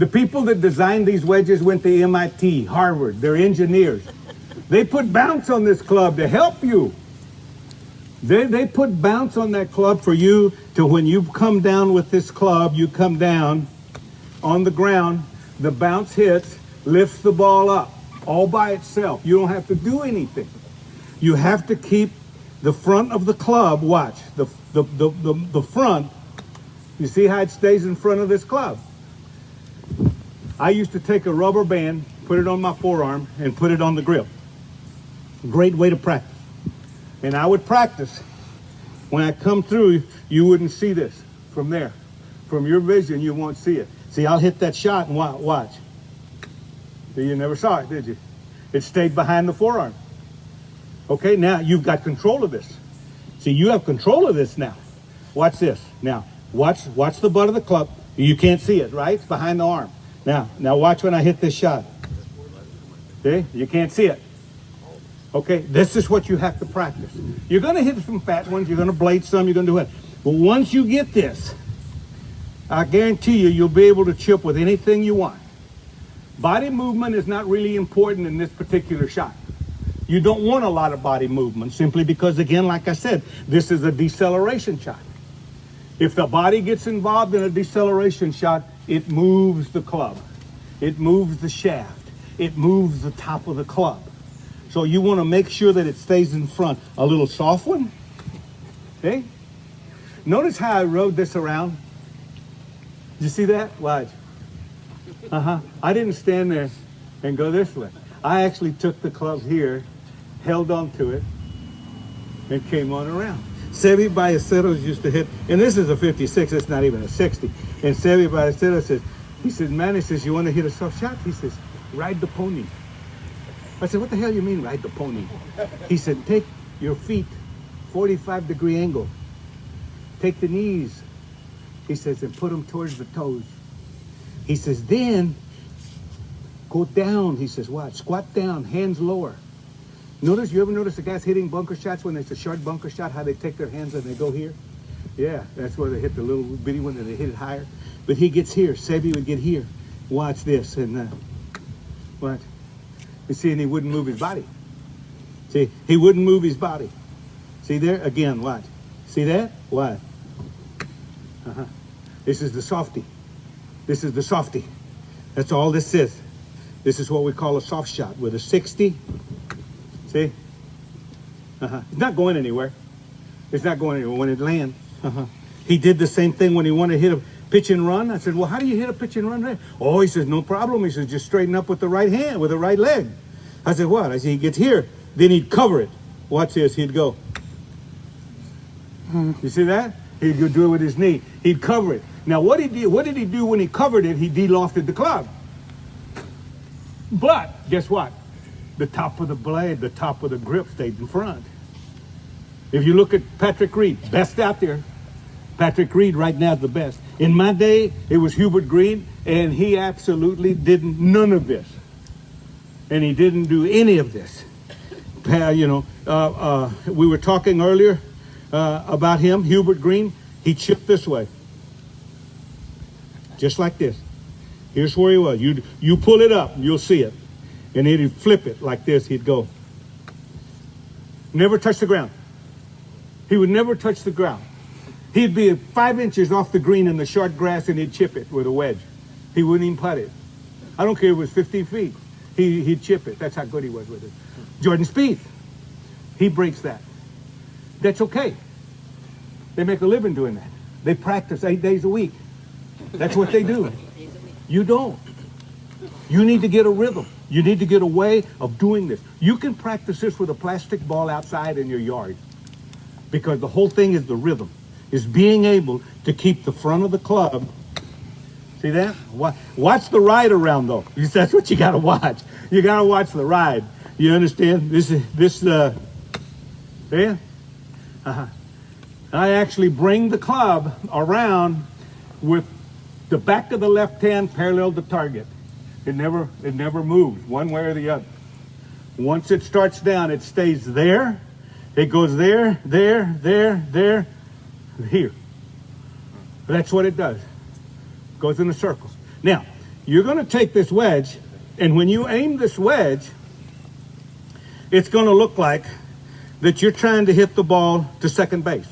The people that designed these wedges went to MIT, Harvard. They're engineers. They put bounce on this club to help you. They put bounce on that club for you to when you come down with this club, you come down on the ground, the bounce hits, lifts the ball up all by itself. You don't have to do anything. You have to keep the front of the club, watch, the front. You see how it stays in front of this club? I used to take a rubber band, put it on my forearm, and put it on the grip. Great way to practice. And I would practice. When I come through, you wouldn't see this from there. From your vision, you won't see it. See, I'll hit that shot and watch. You never saw it, did you? It stayed behind the forearm. Okay, now you've got control of this. See, you have control of this now. Watch this. Now, watch the butt of the club. You can't see it, right? It's behind the arm. Now watch when I hit this shot. See, you can't see it. Okay, this is what you have to practice. You're going to hit some fat ones. You're going to blade some. You're going to do it. But once you get this, I guarantee you, you'll be able to chip with anything you want. Body movement is not really important in this particular shot. You don't want a lot of body movement simply because, again, like I said, this is a deceleration shot. If the body gets involved in a deceleration shot, it moves the club. It moves the shaft. It moves the top of the club. So you want to make sure that it stays in front. A little soft one. Okay? Notice how I rode this around. Did you see that? Watch. I didn't stand there and go this way. I actually took the club here, held on to it, and came on around. Sevi Ballesteros used to hit, and this is a 56, it's not even a 60. And Sevi Ballesteros says, he says, man, he says, you want to hit a soft shot? He says, ride the pony. I said, what the hell you mean ride the pony? He said, take your feet 45-degree angle. Take the knees, he says, and put them towards the toes. He says, then go down. He says, watch, squat down, hands lower. You ever notice the guys hitting bunker shots when it's a short bunker shot, how they take their hands and they go here? Yeah, that's where they hit the little bitty one and they hit it higher. But he gets here. Sebi would get here. Watch this. And watch. You see, and he wouldn't move his body. See, he wouldn't move his body. See there? Again, watch. See that? Watch. This is the softy. This is the softy. That's all this is. This is what we call a soft shot with a 60. See? It's not going anywhere. It's not going anywhere when it lands. He did the same thing when he wanted to hit a pitch and run. I said, well, how do you hit a pitch and run there? Oh, he says, no problem. He says, just straighten up with the right hand, with the right leg. I said, what? I said, he gets here. Then he'd cover it. Watch this. He'd go. You see that? He'd go do it with his knee. He'd cover it. Now, what did he do when he covered it? He de-lofted the club. But guess what? The top of the blade, the top of the grip stayed in front. If you look at Patrick Reed, best out there. Patrick Reed right now is the best. In my day, it was Hubert Green, and he absolutely did none of this. And he didn't do any of this. We were talking earlier about him, Hubert Green. He chipped this way. Just like this. Here's where he was. You pull it up, you'll see it. And then he'd flip it like this, he'd go. Never touch the ground. He would never touch the ground. He'd be 5 inches off the green in the short grass and he'd chip it with a wedge. He wouldn't even putt it. I don't care if it was 15 feet. He'd chip it. That's how good he was with it. Jordan Spieth, he breaks that. That's okay. They make a living doing that. They practice 8 days a week. That's what they do. You don't. You need to get a rhythm. You need to get a way of doing this. You can practice this with a plastic ball outside in your yard because the whole thing is the rhythm, is being able to keep the front of the club. See that? Watch the ride around though. That's what you got to watch. You got to watch the ride. You understand? Yeah? I actually bring the club around with the back of the left hand parallel to target. It never moves one way or the other. Once it starts down, it stays there. It goes there, there, here. That's what it does. Goes in the circles. Now, you're going to take this wedge, and when you aim this wedge, it's going to look like that you're trying to hit the ball to second base.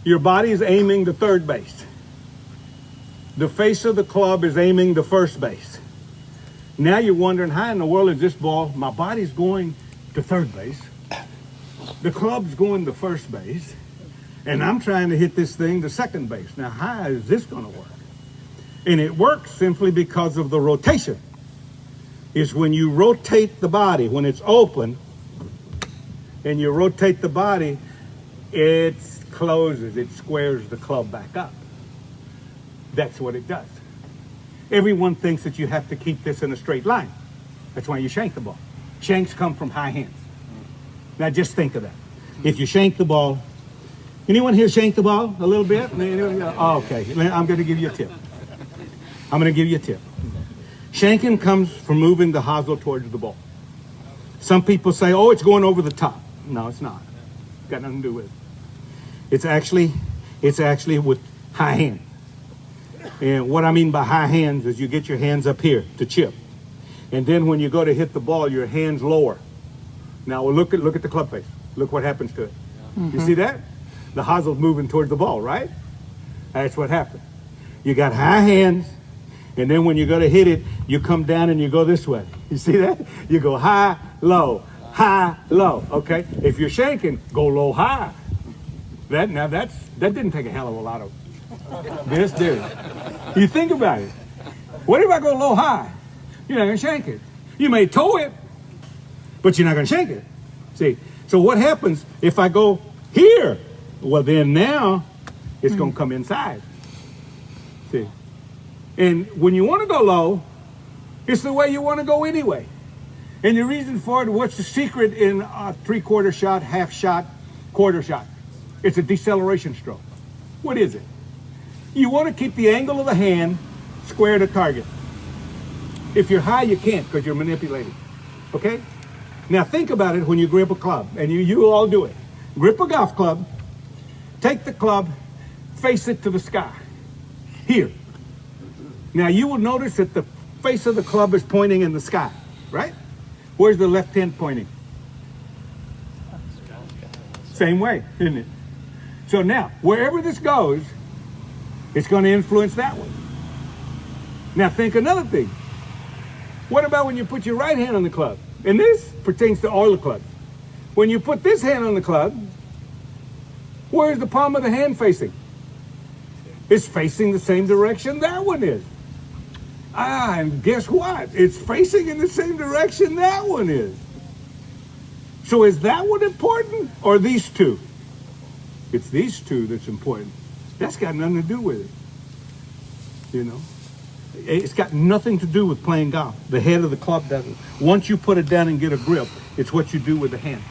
Your body is aiming to third base. The face of the club is aiming to first base. Now you're wondering, how in the world is this ball? My body's going to third base. The club's going to first base. And I'm trying to hit this thing to second base. Now, how is this going to work? And it works simply because of the rotation. It's when you rotate the body, when it's open, and you rotate the body, it closes, it squares the club back up. That's what it does. Everyone thinks that you have to keep this in a straight line. That's why you shank the ball. Shanks come from high hands. Now just think of that. If you shank the ball, anyone here shank the ball a little bit? Oh, okay, I'm going to give you a tip. I'm going to give you a tip. Shanking comes from moving the hosel towards the ball. Some people say, oh, it's going over the top. No, it's not. Got nothing to do with it. It's actually with high hand. And what I mean by high hands is you get your hands up here to chip. And then when you go to hit the ball, your hands lower. Now we'll look at the club face. Look what happens to it. You see that? The hosel's moving towards the ball, right? That's what happened. You got high hands, and then when you go to hit it, you come down and you go this way. You see that? You go high, low, okay? If you're shanking, go low, high. That didn't take a hell of a lot of this did. You think about it. What if I go low, high? You're not gonna shank it. You may toe it, but you're not gonna shank it. See, so what happens if I go here? Well, then now it's gonna come inside. See, and when you want to go low, it's the way you want to go anyway. And the reason for it, what's the secret in a three-quarter shot, half shot, quarter shot? It's a deceleration stroke. What is it? You want to keep the angle of the hand square to target. If you're high, you can't because you're manipulating. Okay? Now think about it when you grip a club, and you all do it. Grip a golf club, take the club, face it to the sky. Here. Now you will notice that the face of the club is pointing in the sky, right? Where's the left hand pointing? Same way, isn't it? So now, wherever this goes, it's going to influence that one. Now think another thing. What about when you put your right hand on the club? And this pertains to all the clubs. When you put this hand on the club, where's the palm of the hand facing? It's facing the same direction that one is. And guess what? It's facing in the same direction that one is. So is that one important, or these two? It's these two that's important. That's got nothing to do with it. You know? It's got nothing to do with playing golf. The head of the club doesn't. Once you put it down and get a grip, it's what you do with the hand.